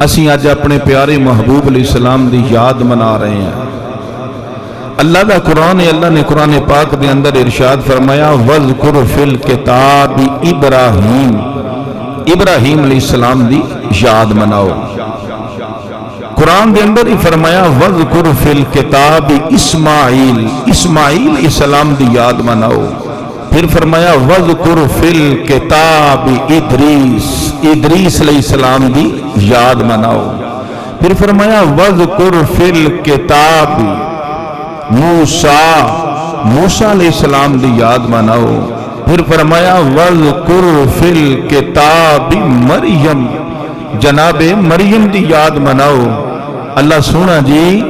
اسی اج اپنے پیارے محبوب علیہ السلام دی یاد منا رہے ہیں۔ اللہ دا قرآن ہے، اللہ نے قرآن پاک دے اندر ارشاد فرمایا وَذْكُرْ فِي الْكِتَابِ ابراہیم، ابراہیم علیہ السلام دی یاد مناؤ۔ قرآن دے اندر ہی فرمایا وَذْكُرْ فِي الْكِتَابِ اسماعیل، اسماعیل علیہ السلام دی یاد مناؤ۔ پھر فرمایا وَذْكُرْ فِي الْكِتَابِ ادریس، ادریس علیہ السلام دی یاد مناؤ۔ پھر فرمایا وَذْكُرْ فِي الْكِتَابِ موسیٰ، موسیٰ علیہ السلام دی یاد مناؤ۔ پھر فرمایا وَذْكُرْ فِي الْكِتَابِ مریم، جناب مریم دی یاد مناؤ۔ اللہ سونا جی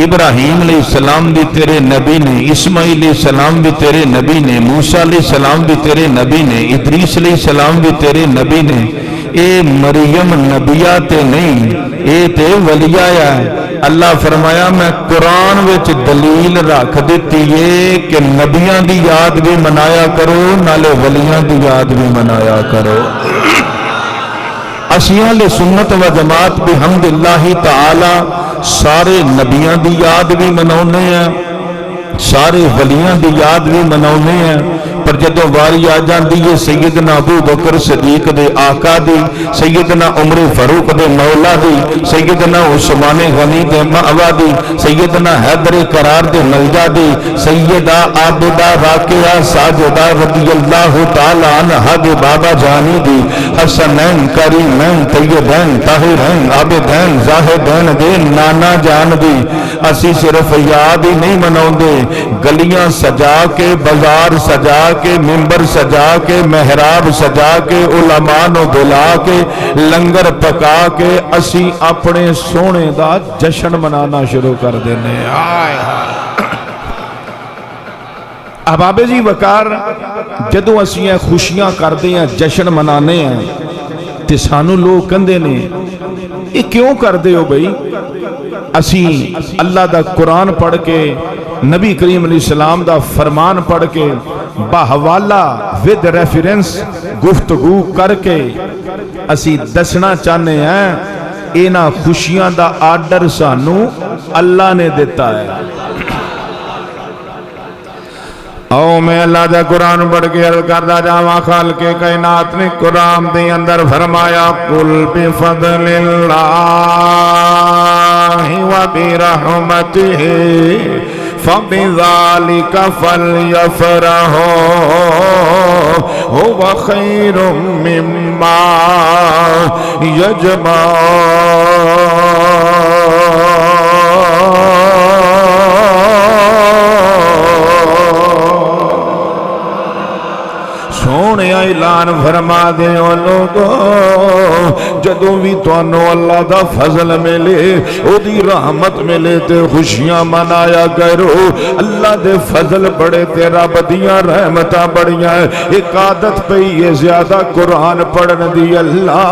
ابراہیم علیہ السلام بھی تیرے نبی نے، اسماعیل علیہ السلام بھی تیرے نبی نے، موسیٰ علیہ السلام بھی تیرے نبی نے، ادریس علیہ السلام بھی تیرے نبی نے۔ اے مریم نبیہ تے نہیں، اے تے ولیہ ہے۔ اللہ فرمایا میں قرآن وچ دلیل رکھ دیتی ہے کہ نبیاں دی یاد بھی منایا کرو، نالے ولیاں دی یاد بھی منایا کرو۔ اسیاں لے سنت و جماعت بحمداللہ تعالی سارے نبیاں دی یاد بھی مناؤنے ہیں، سارے ولیاں دی یاد بھی مناؤنے ہیں، پر جدو واری آ جاندی ہے سیدنا ابو بکر صدیق دے آقا دی، سیدنا عمر فاروق دے مولا دی، سیدنا عثمان غنی دے مأوا دی، سیدنا حیدر قرار دے ملجا دی، سیدہ عابدہ راکعہ ساجدہ رضی اللہ تعالی عنہ دے بابا جانی دی، حسنین کریمین طیبین طاہرین عابدین زاہدین دے نانا جان دی۔ اسی صرف یاد ہی نہیں مناؤں دے، گلیاں سجا کے، بازار سجا کے، ممبر سجا کے، محراب سجا کے، علماء نو بلا کے، لنگر پکا کے اسی اپنے سونے دا جشن منانا شروع کر دینے۔ احباب جی وقار جدو اسی خوشیاں کر دیں جشن منانے ہیں تے سانو لوگ کندے نے یہ کیوں کر دے ہو بھئی؟ اسی اللہ دا قرآن پڑھ کے، نبی کریم علیہ السلام دا فرمان پڑھ کے، باحوالہ ود ریفرنس گفتگو کر کے اسی دسنا چاہنے ہیں اینا خوشیاں دا آرڈر سانو اللہ نے دیتا ہے۔ او میں اللہ دا قرآن پڑھ کے عرض کردہ جاواں خالق کائنات نے قرآن دے اندر فرمایا قل بفضل اللہ و برحمتہ فَبِذَلِكَ فَلْيَفْرَحُوا هُوَ خَيْرٌ مِّمَّا يَجْمَعُونَ۔ سونے اعلان فرما دے او لوگو جدوں بھی تانوں اللہ دا فضل ملے، او دی رحمت ملے تے خوشیاں منایا کرو۔ اللہ دے فضل بڑے تے رب دیاں رحمتاں بڑیاں، ایک عادت پئی ہے زیادہ قرآن پڑھن دی۔ اللہ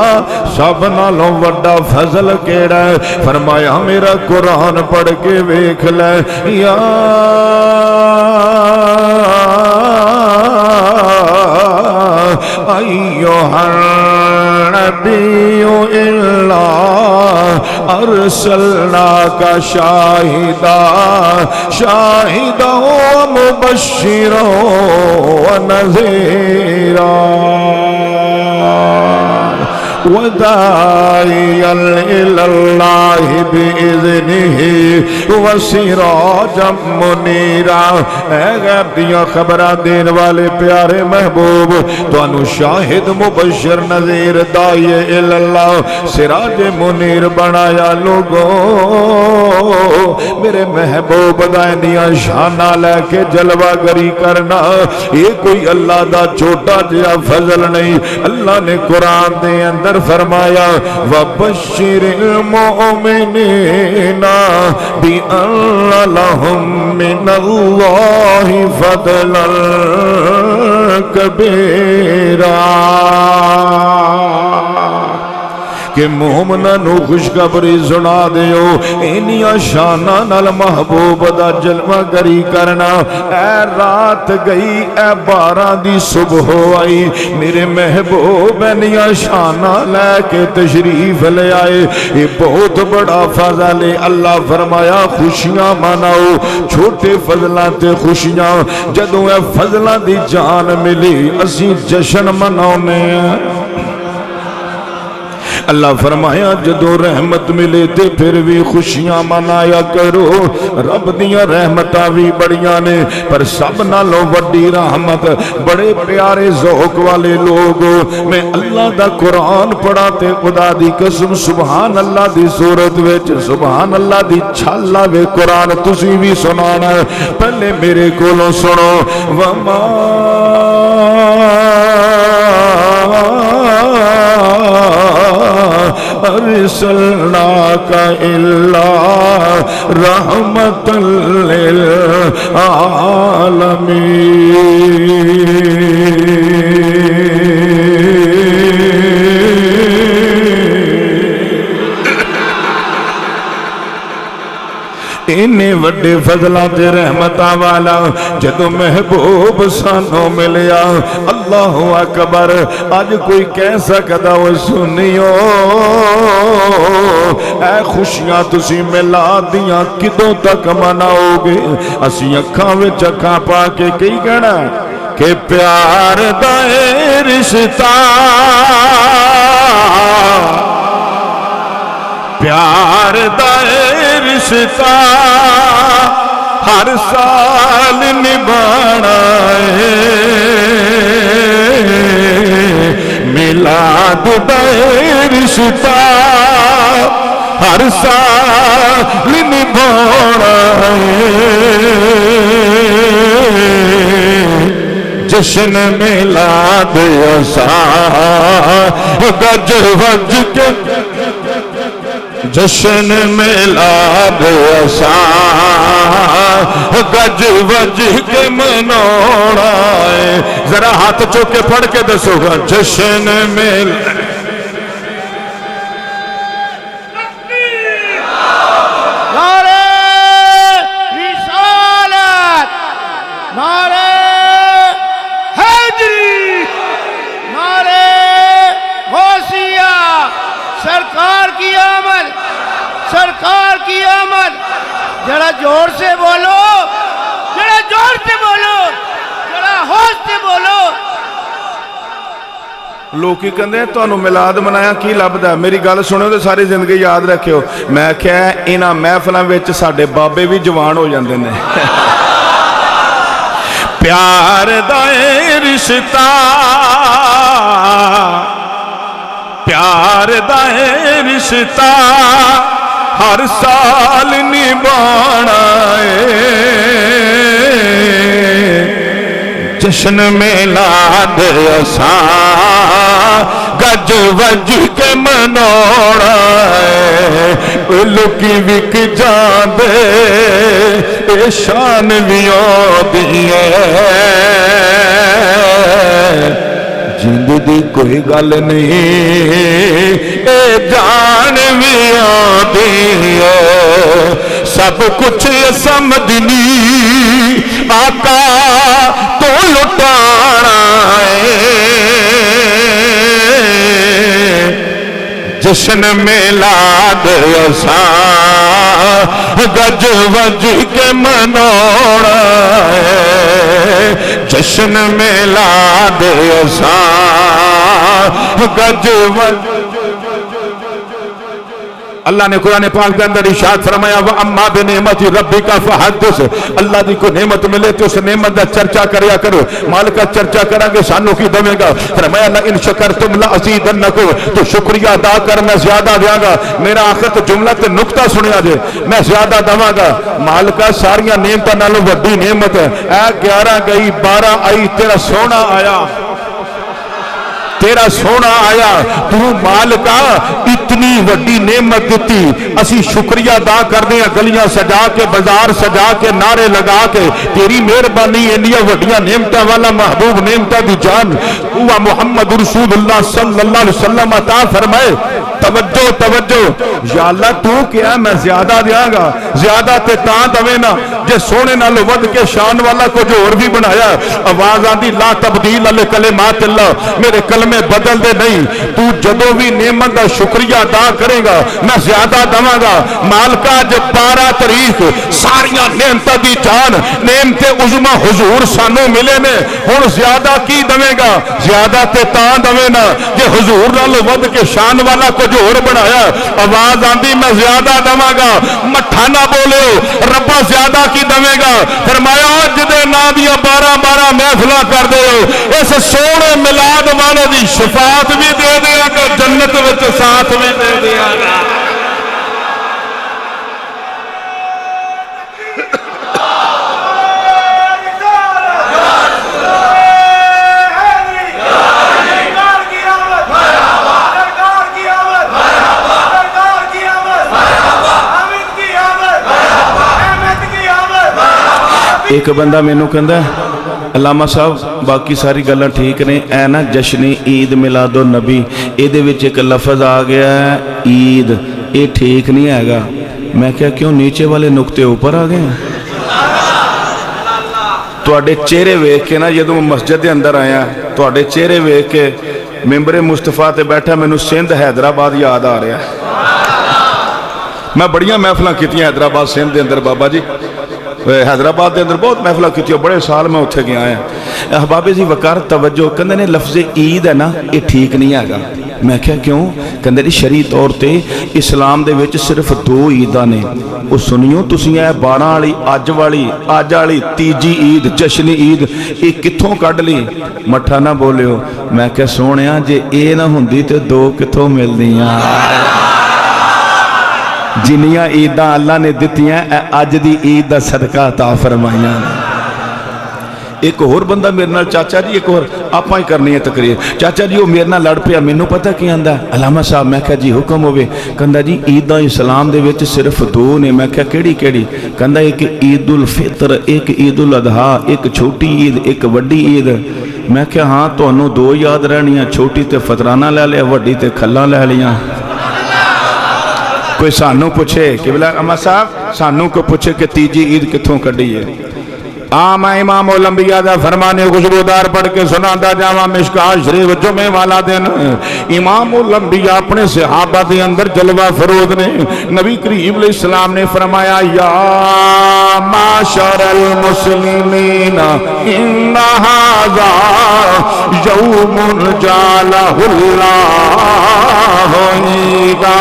سب نالوں وڈا فضل کیڑا ہے؟ فرمایا میرا قرآن پڑھ کے ویکھ لے یا ایوہ النبی الا ارسلناک شاہدا شاہدا ومبشرا ونذیرا وداعيا إلى الله بإذنه وسراجا منيرا۔ اے غیب دیا خبرہ دین والے پیارے محبوب، تو انو شاہد مبشر نذیر داعی اللہ سراج منیر بنایا۔ لوگوں میرے محبوب دائیں دیا شانہ لے کے جلوہ گری کرنا یہ کوئی اللہ دا چھوٹا جیا فضل نہیں۔ اللہ نے قرآن دے اندر فرمایا وَبَشِّرِ الْمُؤْمِنِينَ بِأَنَّ لَهُم مِّنَ اللَّهِ فَضْلًا كَبِيرًا۔ کہ مومناں نو خوشخبری سنا دیو اینیاں شاناں نال محبوب دا جلوہ گری کرنا۔ اے رات گئی اے 12 دی صبح آئی، میرے محبوب اینیاں شاناں لے کے تشریف لے آئے، یہ بہت بڑا فضل ہے۔ اللہ فرمایا خوشیاں مناؤ، چھوٹے فضلاں تے خوشیاں، جدوں اے فضلاں دی جان ملی اسی جشن مناونے ہیں۔ اللہ فرمایا جدو رحمت ملے تے پھر بھی خوشیاں منایا کرو۔ رب دیاں رحمتاں بھی بڑیاں نے، پر سب نالوں وڈی رحمت بڑے پیارے ذوق والے لوگ۔ میں اللہ دا قرآن پڑھا تے خدا دی قسم سبحان اللہ دی صورت وچ سبحان اللہ دی چھال آوے قرآن تسی بھی سنانا ہے۔ پہلے میرے کولوں سنو وما ارسلناک الا رحمۃ للعالمین۔ انہیں وڈے فضلات رحمتہ والا جدو محبوب سانو ملیا، اللہ اکبر۔ آج کوئی کہہ سکتا وہ سنیو اے خوشیاں تسی میلاد دیاں کدوں تک مناؤ گے؟ اسی اکھاں وچ اکھاں پا کے کئی کہنا کہ پیار دا رشتہ، پیار دا رشتہ ہر سال نبھانا ہے، میلاد دا رشتہ ہر سال نبھانا ہے، جشن میلاد اسا گج وج کے، جشن میلاد اسا گج وج کے منانا ہے۔ ذرا ہاتھ چوک کے پڑھ کے دسو گا جشن میلاد۔ سرکار کی آمد، ذرا زور سے بولو، ذرا زور سے بولو، ذرا ہوش سے بولو۔ لوگ کی کہندے ہیں تو انہوں میلاد منایا کی لبدا ہے؟ میری گل سنو تو ساری زندگی یاد رکھو۔ میں کہا انہاں محفلاں وچ ساڈے بابے بھی جوان ہو جاندے نے۔ پیار دا رشتہ، پیار دا رشتہ ہر سال نبھانا ہے، جشن میلاد اسا گج وج کے منانا ہے۔ لوکی وک جاندے اے شان بھی آدھی ہے، جند دی کوئی گل نہیں اے جان بھی آدھی ہے، سب کچھ سمجھنی آقا تو لٹانا ہے، جشن میلاد اسا گج وج کے منانا ہے، جشن میلاد اسا گج وج۔ اللہ نے قرآن پاک کے اندر ارشاد فرمایا وَأَمَّا بِنِعْمَتِ رَبِّكَ فَحَدِّثْ۔ اللہ دی کوئی نعمت ملے تو اس نعمت دا چرچا کریا کرو۔ مالک کا چرچا کریں گے سانو کی دمے گا؟ فرمایا لَئِن شَكَرْتُمْ لَأَزِيدَنَّكُمْ، تو شکریہ ادا کر میں زیادہ دیاں گا۔ میرا آخر تو جملہ تے نکتہ سنیا جے، میں زیادہ دواں گا۔ مالکہ ساریاں نعمتاں نالوں وڈی نعمت ہے۔ اے 11 گئی 12 آئی، تیرا سونا آیا، तेरा सोना आया, तू मालिका इतनी वड्डी नेमत दी, असी शुक्रिया अदा करते हैं, गलियां सजा के, बाजार सजा के, नारे लगा के, तेरी मेहरबानी इंडिया वड्डियां नेमतां वाला महबूब नेमतां दी जान हुआ मुहम्मद रसूलुल्लाह सल्लल्लाहु अलैहि वसल्लम अता फरमाए। तवज्जो तवज्जो, या अल्लाह तू क्या मैं ज्यादा देंगा, ज्यादा ते तां दवे ना जे सोने नालों वध के शान वाला कुछ होर भी बनाया। आवाज आंदी ला तब्दील अल कलिमात अल्लाह, मेरे कलमे बदल दे नहीं, तू जदों भी नेमत का शुक्रिया अदा करेगा मैं ज्यादा दवांगा। मालका ज 12 तारीख सारियां नेमतां दी जान नेमते उज़मा हुजूर सानू मिले ने, हुण ज्यादा की दवेगा, ज्यादा ते तां दवे ना जे हुजूर नालों वध के शान वाला कुछ होर बनाया। आवाज आंदी मैं ज्यादा दवांगा, मठा ना बोलियो रब्बा ज्यादा की दवेगा। फरमाया जिदे नाम दिया 12-12 महफिलां कर दे हो, इस सोने मिलाद वाले दी शफात भी दे देगा, जन्नत विच साथ भी दे देगा। एक बंदा मैनू कहंदा अलामा साहब बाकी सारी गल्लां ठीक ने, ऐ ना जश्न ईद मिलादो नबी इहदे विच एक लफज आ गया है ईद, ये ठीक नहीं हैगा। मैं क्या क्यों नीचे वाले नुकते ऊपर आ गए? तुहाडे चेहरे वेख के ना जदों मस्जिद के अंदर आया, तुहाडे चेहरे वेख के मिंबरे मुस्तफा ते बैठा मैनू सिंध हैदराबाद याद आ रहा। मैं बड़ियां महफिलां कीतियां हैदराबाद सिंध के अंदर, बाबा जी हैदराबाद के अंदर बहुत महफिल की, बड़े साल मैं उत्थे गया है। बाबे जी वकार तवज्जो, कहते ने लफ्ज़ ईद है ना ये ठीक नहीं हैगा। मैं क्या क्यों? कहते जी शरी तौर पर इस्लाम दे विच सिर्फ 2 ईदां ने, वो सुनियो तुसीं 12 वाली अज वाली तीजी ईद जश्न ईद ये कित्थों कढ ली? मठा ना बोलियो। मैं क्या सोहणिया जे ये ना हुंदी ते 2 कित्थों मिलदियां? जिन्नियां ईदां अल्लाह ने दित्तियां अज दी ईद दा सदका अता फरमाइयां। एक होर बंदा मेरे नाल, चाचा जी एक होर आपां ही करनी है तकरीर, चाचा जी वो मेरे नाल लड़ पिया, मैनू पता की आंदा अलामा साहब। मैं क्या जी हुक्म होवे? कहंदा जी ईदां इस्लाम दे विच सिर्फ 2 ने। मैं क्या केड़ी केड़ी? कहंदा एक ईद उल फितर, एक ईद उल अदहा, एक छोटी ईद एक वड्डी ईद। मैं क्या हाँ तुहानू 2 याद रहनियां, छोटी ते फतराना लै लिया, वड्डी ते खल्लां लै लियां। कोई सानू पूछे कि बोला अम्मा साहब सानू को पूछे कि तीजी ईद कित्थों कढ़ी है? मैं इमाम उलंबिया दा फरमाने खुशबूदार पढ़ के सुनांदा जावा। मिशकात शरीफ जुमे वाला दिन इमाम उलंबिया अपने सहाबा दे अंदर जलवा फरोज ने, नबी करीम अलैहिस्सलाम ने फरमाया या माशरल मुस्लिमीन इन्ना हाज़ा यौमुन जालहुल्लाहु ईदा।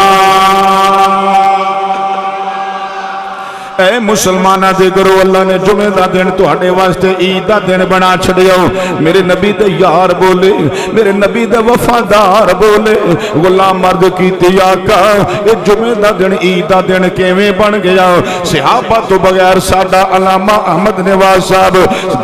ऐ मुसलमाना दे करो अल्लाह ने जुमे का दिन तुहाडे वास्ते ईद का दिन बना छड़िया। मेरे नबी दे यार बोले, मेरे नबी दे वफादार बोले, गुलाम मर्द की आका ये जुमे का दिन ईद का दिन किवें बन गया? सहाबा तो बगैर साडा अलामा अहमद नवाज साहब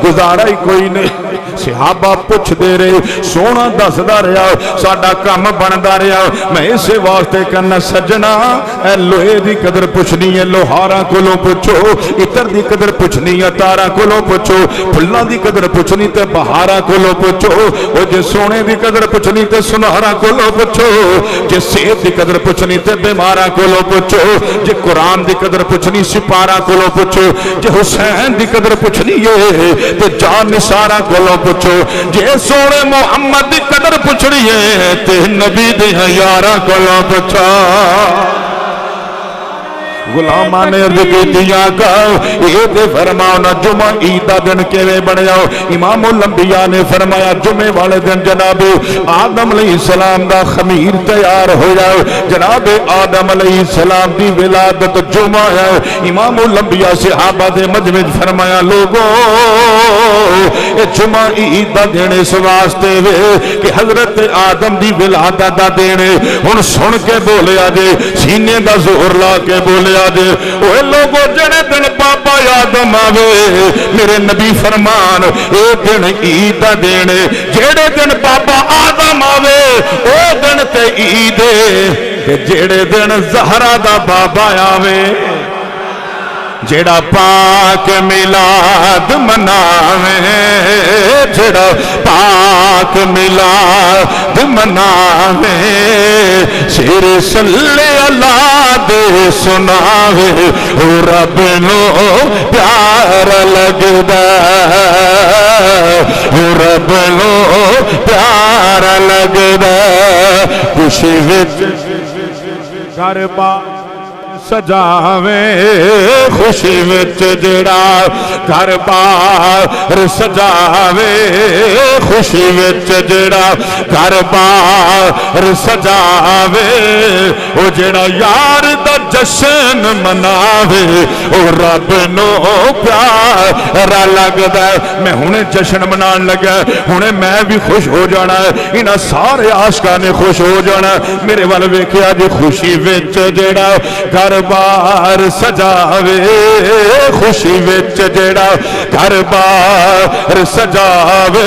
गुजारा ही कोई नहीं। सहाबा पुछदे रहे, सोना दसदा रहा, साडा काम बनदा रहा। मैं इसे वास्ते करना सजना ए लोहे की कदर पुछनी है, लोहारा कोलों पुछो, इतर की कदर पुछनी है, तारा कोलों पुछो, फुल्लां की कदर पुछनी ते बहारा कोलों पुछो, ओ जे सोने की कदर पुछनी ते सुनहरा कोलों पुछो, जे सेहत की कदर पुछनी ते बीमारा कोलों पुछो, जे कुरान की कदर पुछनी सिपारा कोलों पुछो, जे हुसैन की कदर पुछनी है ते जान निसारा कोलों पुछो, जे सोने मुहम्मद की कदर पुछनी है ते नबी दे यारा कोलों पुछो। गुलामा ने अर्ज कीतियां ये फरमाओ ना जुमा ईद का दिन किवें बनया? इमाम उलंबिया ने फरमाया जुमे वाले दिन जनाब आदम अलैहिस्सलाम दा खमीर तैयार होया, जनाब आदम अलैहिस्सलाम दी विलादत जुमा है। इमाम उलंबिया सहाबा दे मजमे फरमाया लोगो ये जुमा ईद का दिन इस वास्ते वे कि हजरत आदम दी विलादत दा दिन हुण सुन के बोलिया जे, सीने दा जोर ला के बोलिया जे, ओए लोगो जड़े दिन बाबा आदम आवे मेरे नबी फरमान ए दिन ईद दा दिन जेड़े दिन बाबा आदम आवे ओ दिन ते ईद ते जेड़े दिन ज़हरा दा बाबा आवे जेड़ा पाक मिलाद मनावे जेड़ा पाक मिलाद मनावे शेर सल्ले अल्लाह दे सुनावे ओ रब नो प्यार लगदा ओ रब नो प्यार लगदा खुशी विच घर बार सजावे खुशी विच जेड़ा घर बार सजावे खुशी विच जेड़ा घर बार सजावे ओ जेड़ा यार दा जश्न मनावे ओ रब नो प्यारा लगदा मैं हुणे जश्न मनान लगा हुणे मैं भी खुश हो जाना इन्हां सारे आशिकां ने खुश हो जाना मेरे वाल वेखिया जी खुशी विच जेड़ा घर बार सजावे खुशी विच जेड़ा घर बार सजावे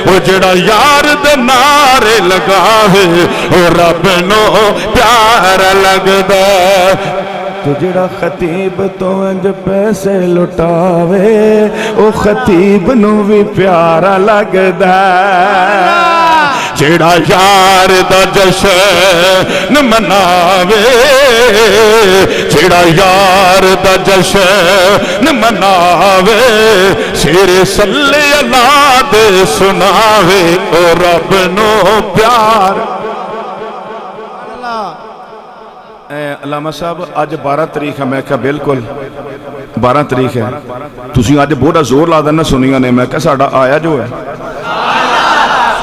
ओ जेड़ा यार दे नारे लगावे ओ रब नो प्यार लगदा तो जेड़ा खतीब तो इंज पैसे लुटावे ओ खतीब नू भी प्यारा लगदा जेड़ा यार दा जश्न मनावे जेड़ा यार दा जश्न मनावे शेर सल्ले अल्लाह दे सुनावे ओ रब नो प्यार अलामा साहब अज 12 तारीख है मैं क्या बिल्कुल 12 तारीख है तुसी अज बहुत जोर ला देना सुनिया ने मैं क्या साडा आया जो है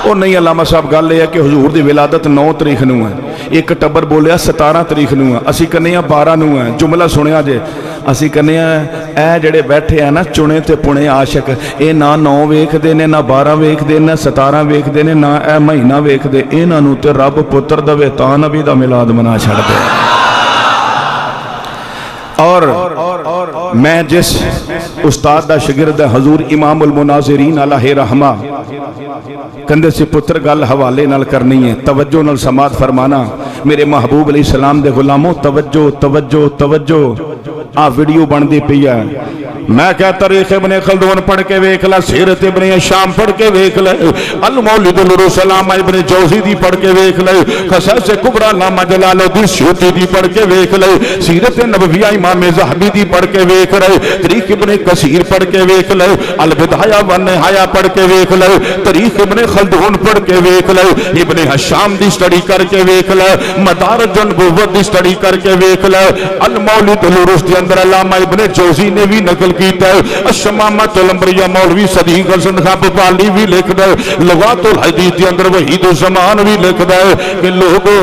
और नहीं अलामा साहब गल यह है कि हजूर की विलादत 9 तारीख नूं है एक टब्बर बोलिया 17 तारीख नूं है असी कहने 12 नूं है जुमला सुनिया जे असी कहने ए जेड़े बैठे हैं ना चुने ते पुणे आशक ये ना 9 वेखदे ने ना 12 वेखदे ने 17 वेखदे ने ना ए महीना वेखदे इन्हां नूं ते रब पुत्र दवे तां नबी दा मिलाद मना छड़ दे और मैं जिस उस्ताद दा शागिर्द हजूर इमामुल मुनाज़िरीन अलैहि रहमा कहंदे सी पुत्र गल हवाले नाल करनी है तवज्जो नाल समात फरमाना मेरे महबूब अलैहि सलाम दे गुलामों तवज्जो तवज्जो तवज्जो आ वीडियो बनदी पई है मैं क्या तारीख इब्ने खल्दून पढ़ के वेख ला सीरत इब्ने हिशाम पढ़ के वेख ले अल मौलिदुल रुसलाम इब्ने जौज़ी दी पढ़ के वेख ले क़सस कुबरा लामा जलालुद्दीन सूती दी पढ़ के वेख ले सीरत नबविया इमाम ज़हबी दी पढ़ के वेख ले तारीख इब्ने कसीर पढ़ के वेख ले अल बिदाया व निहाया पढ़ के वेख ले तारीख इब्ने खल्दून पढ़ के वेख ले इब्ने हिशाम दी स्टडी करके वेख ले मदारिजुन नबुव्वत दी स्टडी करके वेख ले अल मौलिदुल रुस दे अंदर अल्लामा इब्ने जौज़ी ने भी नकल कीता है अशमामतुल अंबिया मौलवी सदीक हसन खां बपाली भी लिखदा है लुगातुल हदीस के अंदर वहीदुल ज़मान भी लिखदा है कि लोगो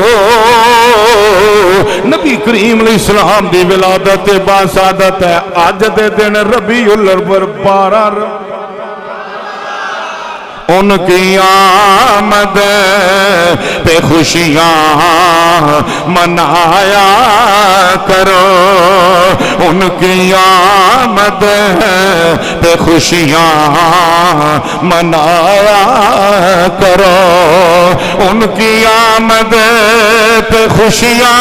नबी करीम अलैहिस्सलाम दी विलादत बासादत है अज दे दिन रबीउल अव्वल 12 उनकी आमद पे खुशियाँ मनाया करो उनकी आमद पे खुशियाँ मनाया करो उनकी आमद पे खुशियाँ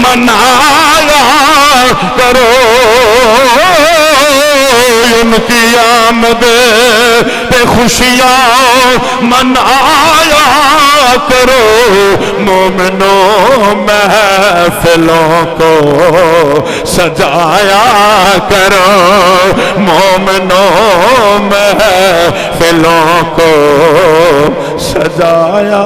मनाया करो उनकी आमद पे खुशियाँ मनाया करो मोमिनों महफिलों को सजाया करो मोमिनों महफिलों को सजाया